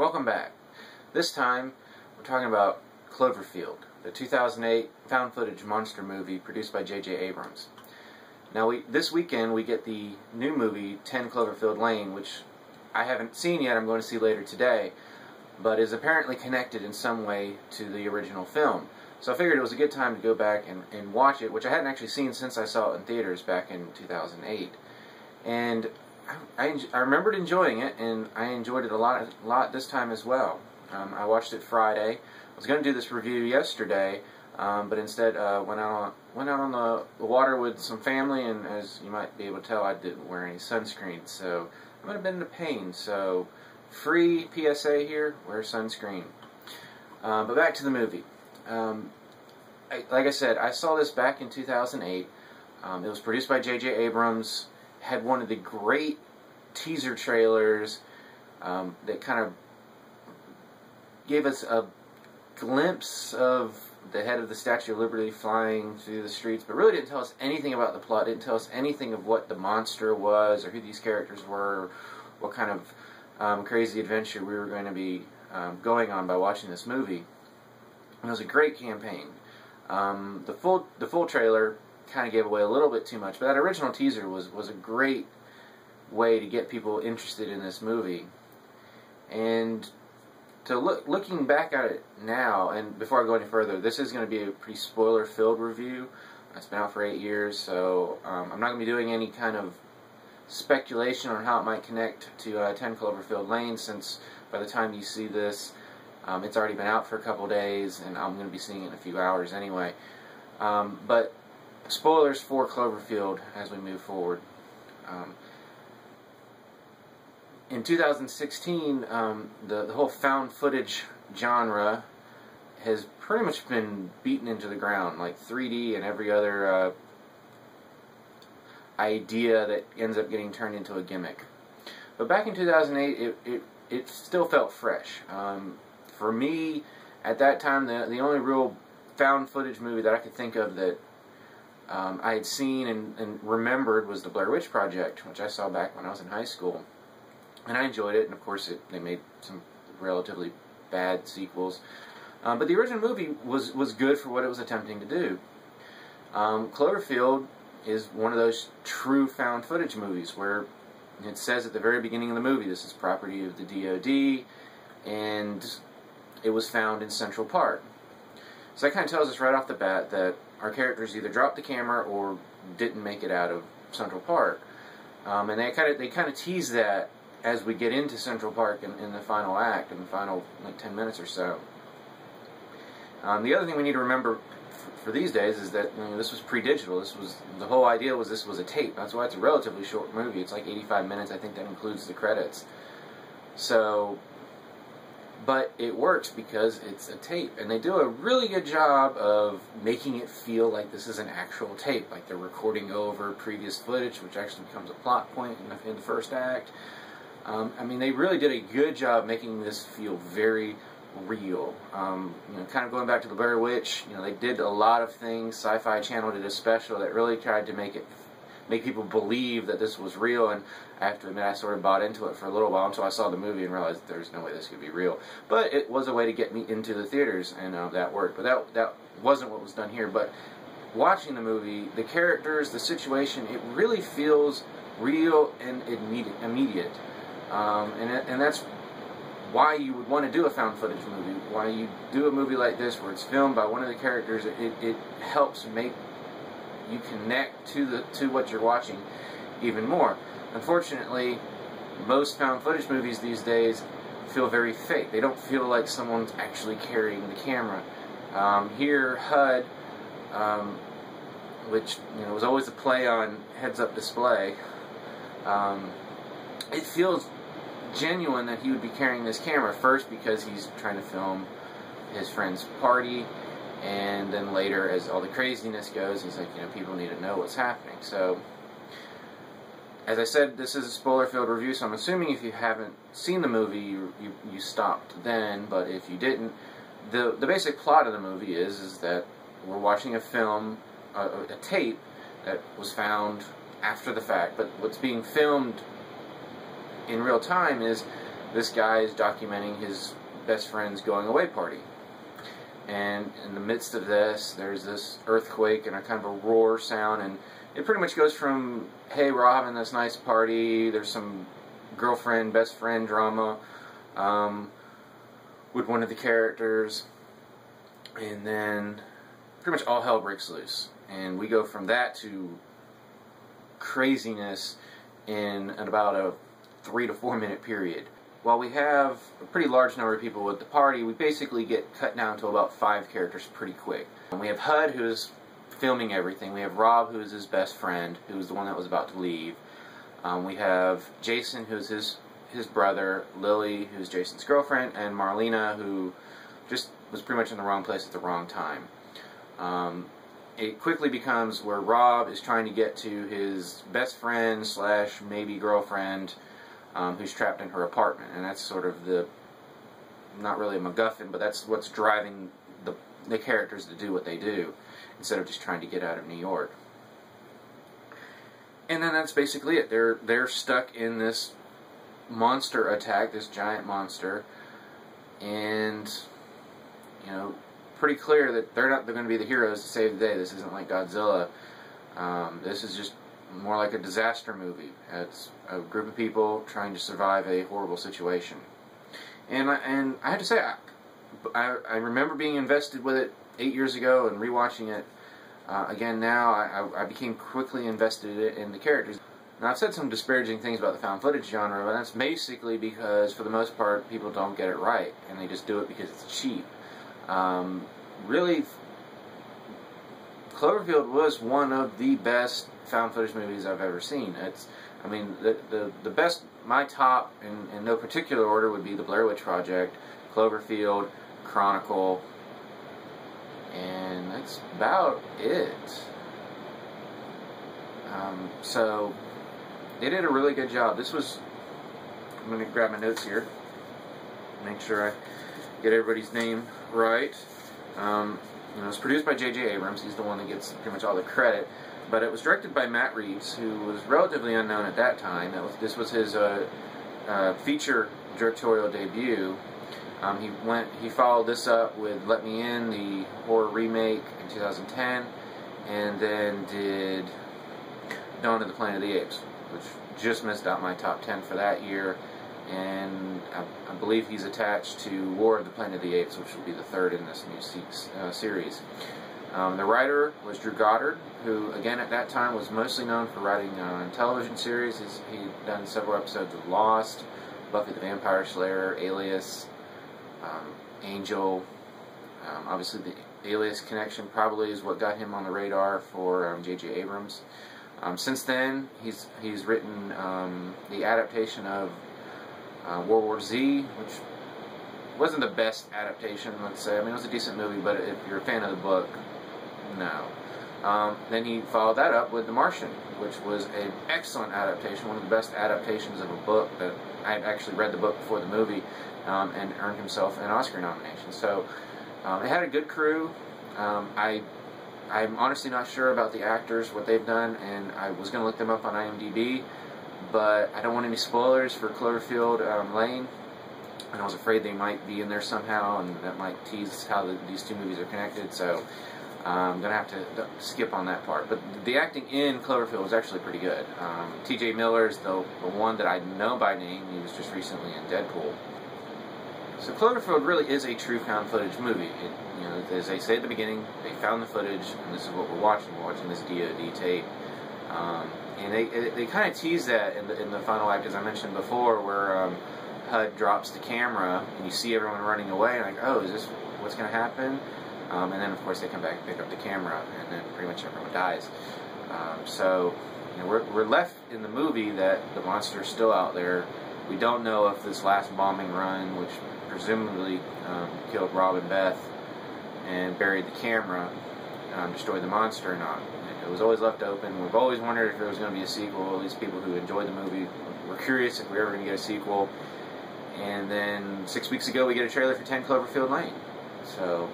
Welcome back. This time, we're talking about Cloverfield, the 2008 found footage monster movie produced by JJ Abrams. Now, this weekend we get the new movie 10 Cloverfield Lane, which I haven't seen yet. I'm going to see later today, but is apparently connected in some way to the original film. So I figured it was a good time to go back and watch it, which I hadn't actually seen since I saw it in theaters back in 2008. And I remembered enjoying it, and I enjoyed it a lot this time as well. I watched it Friday. I was going to do this review yesterday, but instead went out on the water with some family, and as you might be able to tell, I didn't wear any sunscreen, so I might have been in pain. So, free PSA here: wear sunscreen. But back to the movie. Like I said, I saw this back in 2008. It was produced by JJ Abrams. Had one of the great teaser trailers that kind of gave us a glimpse of the head of the Statue of Liberty flying through the streets, but really didn't tell us anything about the plot, didn't tell us anything of what the monster was, or who these characters were, what kind of crazy adventure we were going to be going on by watching this movie. And it was a great campaign. The full trailer kind of gave away a little bit too much, but that original teaser was a great way to get people interested in this movie. And to looking back at it now, and before I go any further, this is going to be a pretty spoiler-filled review. It's been out for 8 years, so I'm not going to be doing any kind of speculation on how it might connect to 10 Cloverfield Lane, since by the time you see this, it's already been out for a couple days, and I'm going to be seeing it in a few hours anyway. But spoilers for Cloverfield as we move forward. In 2016, the whole found footage genre has pretty much been beaten into the ground, like 3D and every other idea that ends up getting turned into a gimmick. But back in 2008, it still felt fresh. For me, at that time, the only real found footage movie that I could think of that I had seen and remembered was the Blair Witch Project, which I saw back when I was in high school. And I enjoyed it, and of course they made some relatively bad sequels. But the original movie was good for what it was attempting to do. Cloverfield is one of those true found footage movies where it says at the very beginning of the movie, this is property of the DoD, and it was found in Central Park. So that kind of tells us right off the bat that our characters either dropped the camera or didn't make it out of Central Park. And they kind of tease that as we get into Central Park in the final act, in the final like 10 minutes or so. The other thing we need to remember for these days is that this was pre-digital. The whole idea was this was a tape. That's why it's a relatively short movie. It's like 85 minutes. I think that includes the credits. So, but it works because it's a tape, and they do a really good job of making it feel like this is an actual tape, like they're recording over previous footage, which actually becomes a plot point in the first act. I mean, they really did a good job making this feel very real. Kind of going back to the Blair Witch, they did a lot of things. Sci-Fi Channel did a special that really tried to make people believe that this was real, and I have to admit I sort of bought into it for a little while until I saw the movie and realized there's no way this could be real. But it was a way to get me into the theaters, and that worked. But that wasn't what was done here. But watching the movie, the characters, the situation, it really feels real and immediate. And that's why you would want to do a found footage movie, why you do a movie like this where it's filmed by one of the characters. It helps make you connect to what you're watching even more. Unfortunately, most found footage movies these days feel very fake. They don't feel like someone's actually carrying the camera. Here, HUD, which was always a play on heads-up display, it feels genuine that he would be carrying this camera, first because he's trying to film his friend's party, and then later, as all the craziness goes, he's like, people need to know what's happening. So, as I said, this is a spoiler-filled review, so I'm assuming if you haven't seen the movie, you stopped then, but if you didn't, the basic plot of the movie is that we're watching a film, a tape, that was found after the fact, but what's being filmed in real time is this guy is documenting his best friend's going away party. And in the midst of this, there's this earthquake and a kind of a roar sound, and it pretty much goes from, hey, we're all having this nice party, there's some girlfriend, best friend drama with one of the characters, and then pretty much all hell breaks loose. And we go from that to craziness in about a 3 to 4 minute period. While we have a pretty large number of people at the party, we basically get cut down to about 5 characters pretty quick. And we have Hud, who's filming everything. We have Rob, who's his best friend, who's the one that was about to leave. We have Jason, who's his brother, Lily, who's Jason's girlfriend, and Marlena, who just was pretty much in the wrong place at the wrong time. It quickly becomes where Rob is trying to get to his best friend slash maybe girlfriend, who's trapped in her apartment, and that's sort of the, not really a MacGuffin, but that's what's driving the characters to do what they do, instead of just trying to get out of New York. And then that's basically it. They're stuck in this monster attack, this giant monster, and you know, pretty clear that they're going to be the heroes to save the day. This isn't like Godzilla. This is just more like a disaster movie. It's a group of people trying to survive a horrible situation. And I have to say, I remember being invested with it 8 years ago, and rewatching it again now, I became quickly invested in the characters. Now, I've said some disparaging things about the found footage genre, but that's basically because, for the most part, people don't get it right, and they just do it because it's cheap. Really, Cloverfield was one of the best found footage movies I've ever seen. I mean, the best, my top, in no particular order, would be The Blair Witch Project, Cloverfield, Chronicle, and that's about it. So, they did a really good job. This was, I'm going to grab my notes here, make sure I get everybody's name right. You know, it's produced by JJ Abrams. He's the one that gets pretty much all the credit. But it was directed by Matt Reeves, who was relatively unknown at that time. This was his feature directorial debut. He followed this up with Let Me In, the horror remake, in 2010, and then did Dawn of the Planet of the Apes, which just missed out my top 10 for that year. And I believe he's attached to War of the Planet of the Apes, which will be the third in this new series. The writer was Drew Goddard, who, again, at that time was mostly known for writing television series. He'd done several episodes of Lost, Buffy the Vampire Slayer, Alias, Angel. Obviously, the Alias connection probably is what got him on the radar for JJ Abrams. Since then, he's written the adaptation of World War Z, which wasn't the best adaptation, let's say. I mean, it was a decent movie, but if you're a fan of the book, no. Then he followed that up with The Martian, which was an excellent adaptation, one of the best adaptations of a book that I had actually read the book before the movie, and earned himself an Oscar nomination. So it had a good crew. I'm honestly not sure about the actors, what they've done, and I was going to look them up on IMDb, but I don't want any spoilers for Cloverfield Lane, and I was afraid they might be in there somehow, and that might tease how these two movies are connected, so I'm going to have to skip on that part. But the acting in Cloverfield was actually pretty good. T.J. Miller is the one that I know by name. He was just recently in Deadpool. So Cloverfield really is a true found footage movie. You know, as they say at the beginning, they found the footage, and this is what we're watching. We're watching this DOD tape. And they kind of tease that in the final act, as I mentioned before, where HUD drops the camera, and you see everyone running away, and like, oh, is this what's going to happen? And then, of course, they come back and pick up the camera, and then pretty much everyone dies. So, you know, we're left in the movie that the monster's still out there. We don't know if this last bombing run, which presumably killed Rob and Beth and buried the camera, destroyed the monster or not. It was always left open. We've always wondered if there was going to be a sequel. At least people who enjoyed the movie were curious if we were ever going to get a sequel. And then 6 weeks ago, we get a trailer for 10 Cloverfield Lane. So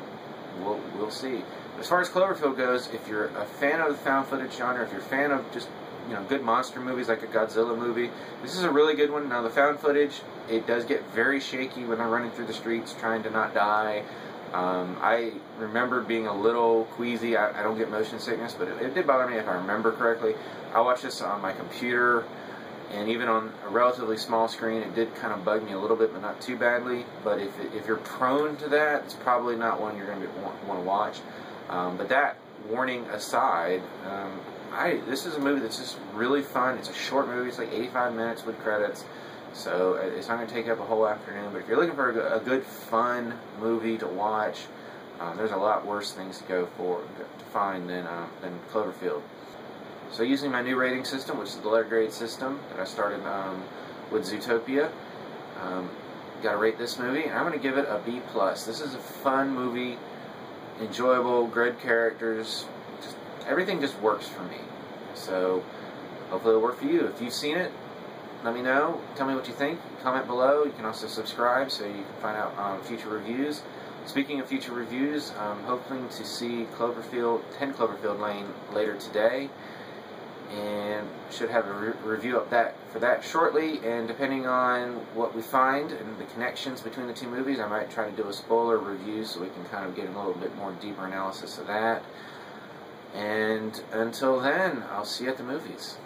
we'll see. As far as Cloverfield goes, if you're a fan of the found footage genre, if you're a fan of just good monster movies like a Godzilla movie, this is a really good one. Now, the found footage, it does get very shaky when they're running through the streets trying to not die. I remember being a little queasy. I don't get motion sickness, but it did bother me if I remember correctly. I watched this on my computer, and even on a relatively small screen, it did kind of bug me a little bit, but not too badly. But if you're prone to that, it's probably not one you're going to want to watch. But that warning aside, this is a movie that's just really fun. It's a short movie. It's like 85 minutes with credits. So it's not going to take up a whole afternoon. But if you're looking for a good, fun movie to watch, there's a lot worse things to find than Cloverfield. So using my new rating system, which is the letter grade system that I started with Zootopia, got to rate this movie, and I'm going to give it a B+. This is a fun movie, enjoyable, good characters, everything just works for me. So hopefully it'll work for you. If you've seen it, let me know. Tell me what you think. Comment below. You can also subscribe so you can find out future reviews. Speaking of future reviews, I'm hoping to see 10 Cloverfield Lane later today, and should have a review of for that shortly. And depending on what we find and the connections between the two movies, I might try to do a spoiler review so we can kind of get a little bit more deeper analysis of that. And until then, I'll see you at the movies.